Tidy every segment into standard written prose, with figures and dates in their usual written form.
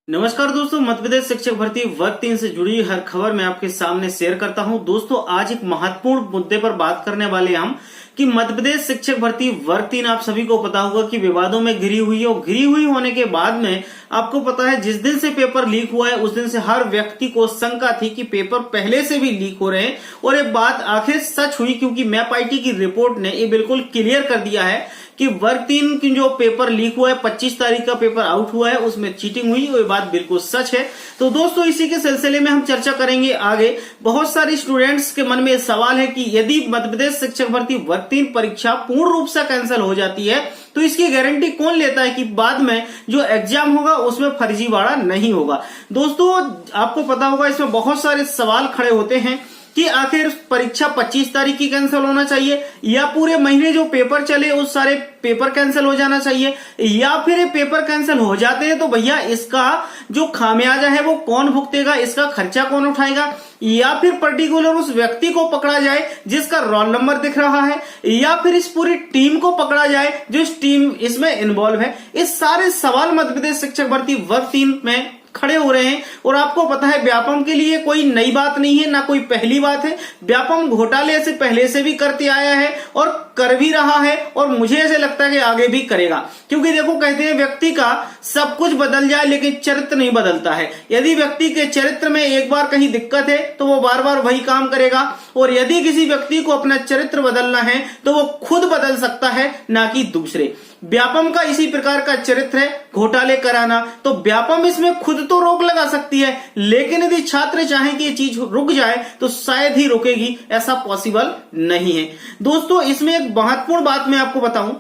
नमस्कार दोस्तों, मध्य प्रदेश शिक्षक भर्ती वर्ग 3 से जुड़ी हर खबर मैं आपके सामने शेयर करता हूं। दोस्तों, आज एक महत्वपूर्ण मुद्दे पर बात करने वाले हम कि मध्य प्रदेश शिक्षक भर्ती वर्ग 3 आप सभी को पता होगा कि विवादों में घिरी हुई है और घिरी हुई होने के बाद में आपको पता है जिस दिन से पेपर लीक हुआ है उस दिन से हर व्यक्ति को शंका थी कि पेपर पहले से भी लीक हो रहे हैं और ये बात आखिर सच हुई, क्योंकि मैप आईटी की रिपोर्ट ने ये बिल्कुल क्लियर कर दिया है कि वर्ग 3 की जो पेपर लीक हुआ है 25 तारीख का पेपर आउट हुआ है उसमें चीटिंग हुई, वो बात बिल्कुल सच है। तो दोस्तों, इसी के सिलसिले में हम चर्चा करेंगे आगे। बहुत सारे स्टूडेंट्स के मन में सवाल है कि यदि मध्य प्रदेश शिक्षक भर्ती वर्ग 3 परीक्षा पूर्ण रूप से कैंसिल हो जाती है तो इसकी गारंटी कौन लेता है कि बाद में जो एग्जाम होगा उसमें फर्जीवाड़ा नहीं होगा। दोस्तों, आपको पता होगा इसमें बहुत सारे सवाल खड़े होते हैं कि आखिर परीक्षा 25 तारीख की कैंसिल होना चाहिए या पूरे महीने जो पेपर चले उस सारे पेपर कैंसिल हो जाना चाहिए, या फिर ये पेपर कैंसिल हो जाते हैं तो भैया इसका जो खामियाजा है वो कौन भुगतेगा, इसका खर्चा कौन उठाएगा, या फिर पर्टिकुलर उस व्यक्ति को पकड़ा जाए जिसका रोल नंबर दिख रहा है, या फिर इस पूरी टीम को पकड़ा जाए जो इस टीम इसमें इन्वॉल्व है। इस सारे सवाल मध्य प्रदेश शिक्षक भर्ती वर्ग 3 में खड़े हो रहे हैं। और आपको पता है व्यापम के लिए कोई नई बात नहीं है, ना कोई पहली बात है। व्यापम घोटाले से पहले से भी करते आया है और कर भी रहा है और मुझे ऐसे लगता है कि आगे भी करेगा, क्योंकि देखो कहते हैं व्यक्ति का सब कुछ बदल जाए लेकिन चरित्र नहीं बदलता है। यदि व्यक्ति के चरित्र में एक बार कहीं दिक्कत है तो वो बार बार वही काम करेगा, और यदि किसी व्यक्ति को अपना चरित्र बदलना है तो वो खुद बदल सकता है, ना कि दूसरे। व्यापम का इसी प्रकार का चरित्र है, घोटाले कराना, तो व्यापम इसमें खुद तो रोक लगा सकती है, लेकिन यदि छात्र चाहें कि ये चीज रुक जाए तो शायद ही रुकेगी, ऐसा पॉसिबल नहीं है। दोस्तों, इसमें एक महत्वपूर्ण बात मैं आपको बताऊं,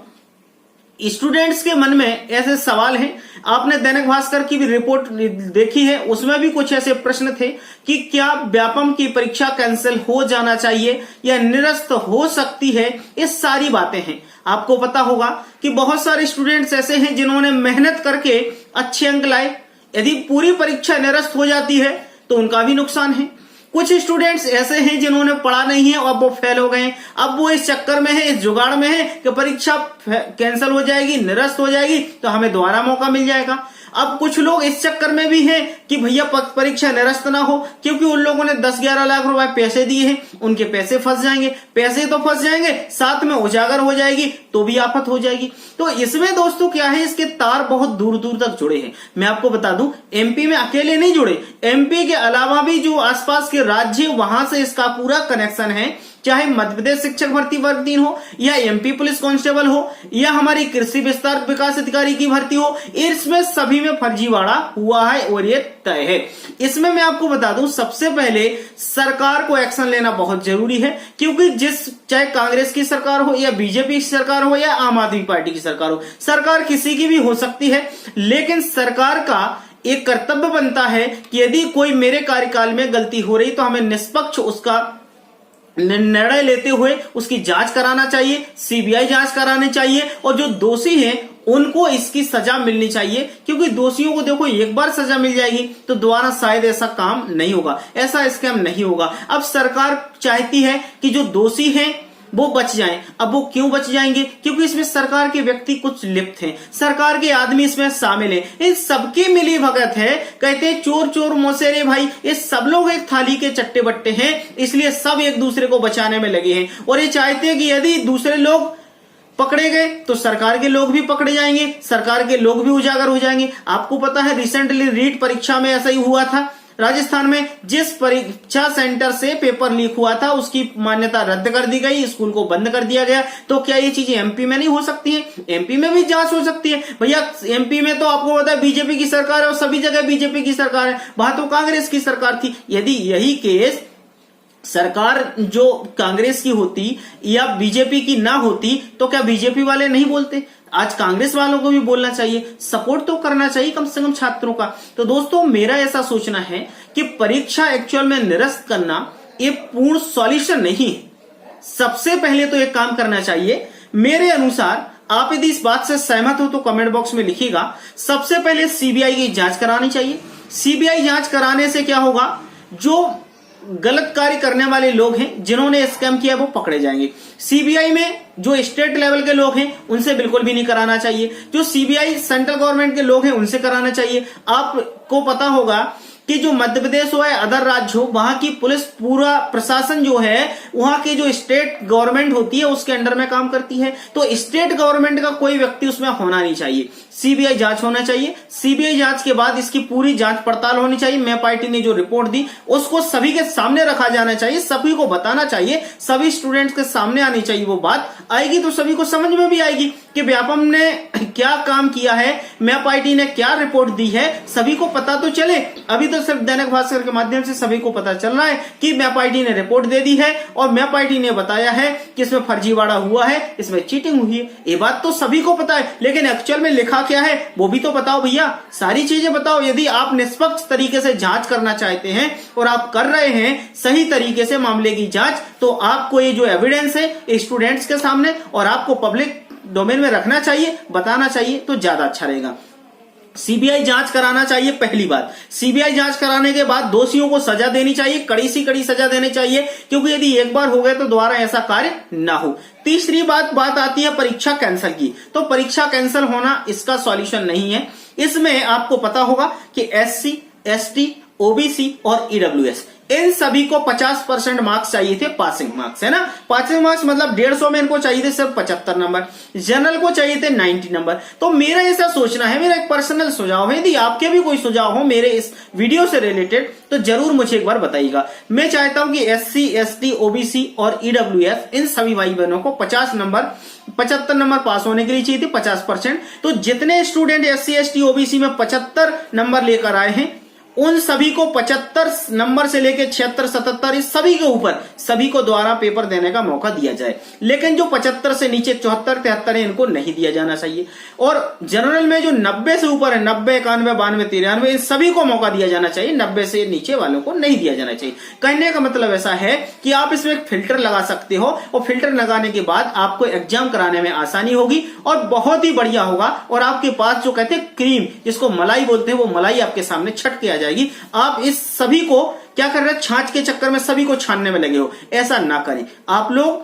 स्टूडेंट्स के मन में ऐसे सवाल हैं। आपने दैनिक भास्कर की भी रिपोर्ट देखी है, उसमें भी कुछ ऐसे प्रश्न थे कि क्या व्यापम की परीक्षा कैंसिल हो जाना चाहिए या निरस्त हो सकती है। ये सारी बातें हैं। आपको पता होगा कि बहुत सारे स्टूडेंट्स ऐसे हैं जिन्होंने मेहनत करके अच्छे अंक लाए, यदि पूरी परीक्षा निरस्त हो जाती है तो उनका भी नुकसान है। कुछ स्टूडेंट्स ऐसे हैं जिन्होंने पढ़ा नहीं है और वो फेल हो गए, अब वो इस चक्कर में है, इस जुगाड़ में है कि परीक्षा कैंसिल हो जाएगी, निरस्त हो जाएगी तो हमें दोबारा मौका मिल जाएगा। अब कुछ लोग इस चक्कर में भी हैं कि भैया परीक्षा निरस्त ना हो, क्योंकि उन लोगों ने 10-11 लाख रुपए पैसे दिए हैं, उनके पैसे फंस जाएंगे, पैसे तो फंस जाएंगे, साथ में उजागर हो जाएगी तो भी आफत हो जाएगी। तो इसमें दोस्तों क्या है, इसके तार बहुत दूर दूर तक जुड़े हैं। मैं आपको बता दूं, एमपी में अकेले नहीं जुड़े, एमपी के अलावा भी जो आसपास के राज्य वहां से इसका पूरा कनेक्शन है। चाहे मध्य प्रदेश शिक्षक भर्ती वर्ग 3 हो, या एमपी पुलिस कांस्टेबल हो, या हमारी कृषि विस्तार विकास अधिकारी की भर्ती हो, इसमें सभी में फर्जीवाड़ा हुआ है और ये तय है। इसमें मैं आपको बता दूं, सबसे पहले सरकार को एक्शन लेना बहुत जरूरी है, क्योंकि चाहे कांग्रेस की सरकार हो या बीजेपी की सरकार हो या आम आदमी पार्टी की सरकार हो, सरकार किसी की भी हो सकती है, लेकिन सरकार का एक कर्तव्य बनता है कि यदि कोई मेरे कार्यकाल में गलती हो रही तो हमें निष्पक्ष उसका निर्णय लेते हुए उसकी जांच कराना चाहिए, सीबीआई जांच करानी चाहिए, और जो दोषी हैं उनको इसकी सजा मिलनी चाहिए, क्योंकि दोषियों को देखो एक बार सजा मिल जाएगी तो दोबारा शायद ऐसा काम नहीं होगा, ऐसा स्कैम नहीं होगा। अब सरकार चाहती है कि जो दोषी हैं वो बच जाएं। अब वो क्यों बच जाएंगे? क्योंकि इसमें सरकार के व्यक्ति कुछ लिप्त हैं, सरकार के आदमी इसमें शामिल हैं, इन सबकी मिली भगत है। कहते हैं चोर चोर मौसेरे भाई, ये सब लोग एक थाली के चट्टे बट्टे हैं, इसलिए सब एक दूसरे को बचाने में लगे हैं और ये चाहते हैं कि यदि दूसरे लोग पकड़े गए तो सरकार के लोग भी पकड़े जाएंगे, सरकार के लोग भी उजागर हो जाएंगे। आपको पता है रिसेंटली रीट परीक्षा में ऐसा ही हुआ था राजस्थान में, जिस परीक्षा सेंटर से पेपर लीक हुआ था उसकी मान्यता रद्द कर दी गई, स्कूल को बंद कर दिया गया। तो क्या ये चीजें एमपी में नहीं हो सकती है? एमपी में भी जांच हो सकती है भैया। एमपी में तो आपको पता है बीजेपी की सरकार है और सभी जगह बीजेपी की सरकार है, वहां तो कांग्रेस की सरकार थी। यदि यही केस सरकार जो कांग्रेस की होती या बीजेपी की ना होती तो क्या बीजेपी वाले नहीं बोलते? आज कांग्रेस वालों को भी बोलना चाहिए, सपोर्ट तो करना चाहिए कम से कम छात्रों का। तो दोस्तों, मेरा ऐसा सोचना है कि परीक्षा एक्चुअल में निरस्त करना ये पूर्ण सॉल्यूशन नहीं है। सबसे पहले तो एक काम करना चाहिए मेरे अनुसार, आप यदि इस बात से सहमत हो तो कमेंट बॉक्स में लिखिएगा। सबसे पहले सीबीआई की जांच करानी चाहिए। सीबीआई जांच कराने से क्या होगा, जो गलत कार्य करने वाले लोग हैं, जिन्होंने स्कैम किया, वो पकड़े जाएंगे। सीबीआई में जो स्टेट लेवल के लोग हैं उनसे बिल्कुल भी नहीं कराना चाहिए। जो सीबीआई सेंट्रल गवर्नमेंट के लोग हैं उनसे कराना चाहिए। आपको पता होगा कि जो मध्य प्रदेश हो या अदर राज्य हो, वहां की पुलिस पूरा प्रशासन जो है वहां की जो स्टेट गवर्नमेंट होती है उसके अंडर में काम करती है। तो स्टेट गवर्नमेंट का कोई व्यक्ति उसमें होना नहीं चाहिए। सीबीआई जांच होना चाहिए। सीबीआई जांच के बाद इसकी पूरी जांच पड़ताल होनी चाहिए। मैं पार्टी ने जो रिपोर्ट दी उसको सभी के सामने रखा जाना चाहिए, सभी को बताना चाहिए, सभी स्टूडेंट्स के सामने आनी चाहिए। वो बात आएगी तो सभी को समझ में भी आएगी कि व्यापम ने क्या काम किया है, मैं पार्टी ने क्या रिपोर्ट दी है, सभी को पता तो चले। अभी तो सिर्फ दैनिक भास्कर के माध्यम से सभी को पता चल रहा है कि मैं पार्टी ने रिपोर्ट दे दी है और मैं पार्टी ने बताया है कि इसमें फर्जीवाड़ा हुआ है, इसमें चीटिंग हुई है। ये बात तो सभी को पता है, लेकिन एक्चुअल में लिखा क्या है वो भी तो बताओ भैया, सारी चीजें बताओ। यदि आप निष्पक्ष तरीके से जांच करना चाहते हैं और आप कर रहे हैं सही तरीके से मामले की जांच, तो आपको ये जो एविडेंस है स्टूडेंट्स के सामने और आपको पब्लिक डोमेन में रखना चाहिए, बताना चाहिए, तो ज्यादा अच्छा रहेगा। सीबीआई जांच कराना चाहिए। पहली बात, सीबीआई जांच कराने के बाद दोषियों को सजा देनी चाहिए, कड़ी सी कड़ी सजा देनी चाहिए, क्योंकि यदि एक बार हो गए तो दोबारा ऐसा कार्य ना हो। तीसरी बात आती है परीक्षा कैंसिल की। तो परीक्षा कैंसिल होना इसका सॉल्यूशन नहीं है। इसमें आपको पता होगा कि SC, ST, OBC और EWS इन सभी को 50% मार्क्स चाहिए थे, पासिंग मार्क्स, है ना। पासिंग मार्क्स मतलब 150 में इनको चाहिए थे सिर्फ 75 नंबर, जनरल को चाहिए थे 90 नंबर। तो मेरा ऐसा सोचना है, मेरा एक पर्सनल सुझाव है, यदि आपके भी कोई सुझाव हो मेरे इस वीडियो से रिलेटेड तो जरूर मुझे एक बार बताइएगा। मैं चाहता हूं कि SC, ST, OBC और EWS इन सभी भाई बहनों को 50 नंबर 75 नंबर पास होने के लिए चाहिए थे, 50%। तो जितने स्टूडेंट SC, ST, OBC में 75 नंबर लेकर आए हैं उन सभी को 75 नंबर से लेकर 76, 77 इस सभी के ऊपर सभी को दोबारा पेपर देने का मौका दिया जाए। लेकिन जो 75 से नीचे 74, 73 है इनको नहीं दिया जाना चाहिए। और जनरल में जो 90 से ऊपर है, 90, 91, 92, 93 इन सभी को मौका दिया जाना चाहिए, 90 से नीचे वालों को नहीं दिया जाना चाहिए। कहने का मतलब ऐसा है कि आप इसमें एक फिल्टर लगा सकते हो और फिल्टर लगाने के बाद आपको एग्जाम कराने में आसानी होगी और बहुत ही बढ़िया होगा। और आपके पास जो कहते हैं क्रीम, जिसको मलाई बोलते हैं, वो मलाई आपके सामने छट के आ जाएगी। आप इस सभी को क्या कर रहे हैं, छाछ के चक्कर में सभी को छानने में लगे हो, ऐसा ना करें। आप लोग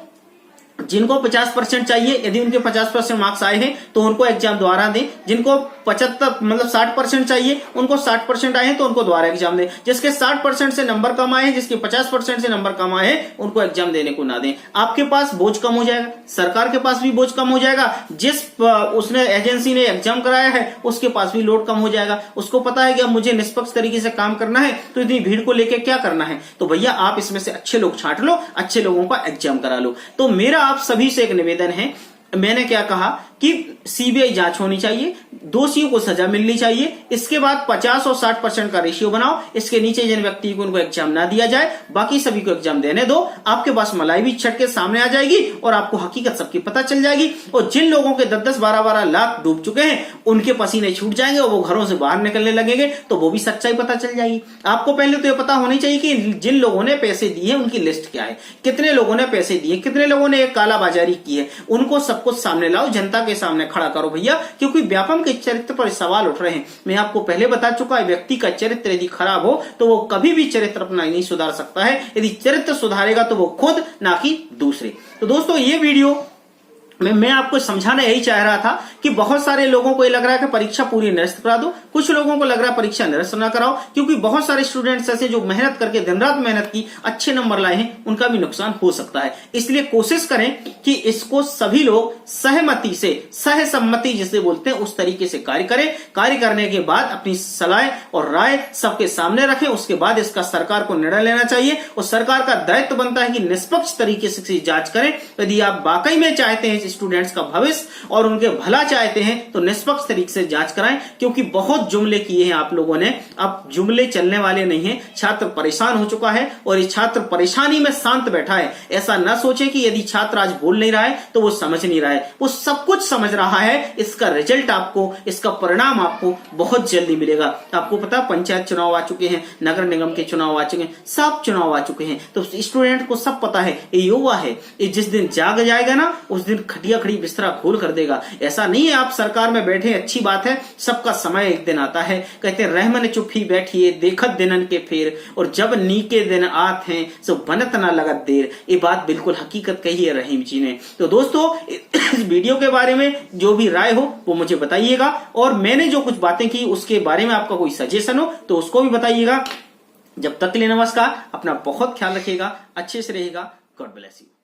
जिनको 50% चाहिए, यदि उनके 50% मार्क्स आए हैं तो उनको एग्जाम दोबारा दें। जिनको 75 मतलब 60% चाहिए, उनको 60% आए हैं तो उनको दोबारा एग्जाम दें। जिसके 60% से नंबर कम आए हैं, जिसके 50% से नंबर कम आए हैं, उनको एग्जाम देने को ना दें। आपके पास बोझ कम हो जाएगा, सरकार के पास भी बोझ कम हो जाएगा, जिस उसने एजेंसी ने एग्जाम कराया है उसके पास भी लोड कम हो जाएगा। उसको पता है कि अब मुझे निष्पक्ष तरीके से काम करना है, तो इतनी भीड़ को लेकर क्या करना है। तो भैया आप इसमें से अच्छे लोग छांट लो, अच्छे लोगों का एग्जाम करा लो। तो मेरा आप सभी से एक निवेदन है, मैंने क्या कहा कि सीबीआई जांच होनी चाहिए, दोषियों को सजा मिलनी चाहिए। इसके बाद 50 और 60% का रेशियो बनाओ। इसके नीचे जिन व्यक्ति को उनको एग्जाम ना दिया जाए, बाकी सभी को एग्जाम देने दो। आपके पास मलाई भी छट के सामने आ जाएगी और आपको हकीकत सबकी पता चल जाएगी। और जिन लोगों के 10-10, 12-12 लाख डूब चुके हैं उनके पसीने छूट जाएंगे और वो घरों से बाहर निकलने लगेंगे, तो वो भी सच्चाई पता चल जाएगी। आपको पहले तो ये पता होनी चाहिए कि जिन लोगों ने पैसे दिए उनकी लिस्ट क्या है, कितने लोगों ने पैसे दिए, कितने लोगों ने कालाबाजारी की है, उनको सब कुछ सामने लाओ, जनता के सामने खड़ा करो भैया। क्योंकि व्यापम के चरित्र पर सवाल उठ रहे हैं। मैं आपको पहले बता चुका है, व्यक्ति का चरित्र यदि खराब हो तो वो कभी भी चरित्र अपना नहीं सुधार सकता है। यदि चरित्र सुधारेगा तो वो खुद, ना कि दूसरे। तो दोस्तों ये वीडियो मैं आपको समझाना यही चाह रहा था कि बहुत सारे लोगों को ये लग रहा है कि परीक्षा पूरी निरस्त करा दो, कुछ लोगों को लग रहा है परीक्षा निरस्त ना कराओ, क्योंकि बहुत सारे स्टूडेंट्स ऐसे जो मेहनत करके दिन रात मेहनत की अच्छे नंबर लाए हैं, उनका भी नुकसान हो सकता है। इसलिए कोशिश करें कि इसको सभी लोग सहमति से, सहसम्मति जिसे बोलते हैं, उस तरीके से कार्य करें। कार्य करने के बाद अपनी सलाह और राय सबके सामने रखें। उसके बाद इसका सरकार को निर्णय लेना चाहिए और सरकार का दायित्व बनता है कि निष्पक्ष तरीके से जांच करें। यदि आप वाकई में चाहते हैं स्टूडेंट्स का भविष्य और उनके भला चाहते हैं तो निष्पक्ष तरीके से जांच कराएं, क्योंकि बहुत जुमले किए हैं आप लोगों ने, अब जुमले चलने वाले नहीं हैं। छात्र परेशान हो चुका है और ये छात्र परेशानी में शांत बैठा है। ऐसा ना सोचे कि यदि छात्र आज बोल नहीं रहा है तो वो समझ नहीं रहा है, वो सब कुछ समझ रहा है। इसका रिजल्ट आपको, इसका परिणाम आपको बहुत जल्दी मिलेगा। आपको पता है पंचायत चुनाव आ चुके हैं, नगर निगम के चुनाव आ चुके हैं, सब चुनाव आ चुके हैं। तो स्टूडेंट को सब पता है, ये युवा है, ये जिस दिन जाग जाएगा ना उस दिन खटिया खड़ी बिस्तरा खोल कर देगा। ऐसा नहीं है। आप सरकार में बैठे अच्छी बात है, सबका समय एक दिन आता है। कहते रहमन चुप ही बैठिए देखत दिनन के फेर, और जब नीके दिन आत हैं सो बनत ना लगत देर। ये बात बिल्कुल हकीकत कही है रहीम जी ने। तो दोस्तों इस वीडियो के बारे में जो भी राय हो वो मुझे बताइएगा, और मैंने जो कुछ बातें की उसके बारे में आपका कोई सजेशन हो तो उसको भी बताइएगा। जब तक के लिए नमस्कार, अपना बहुत ख्याल रखिएगा, अच्छे से रहिएगा। God bless you.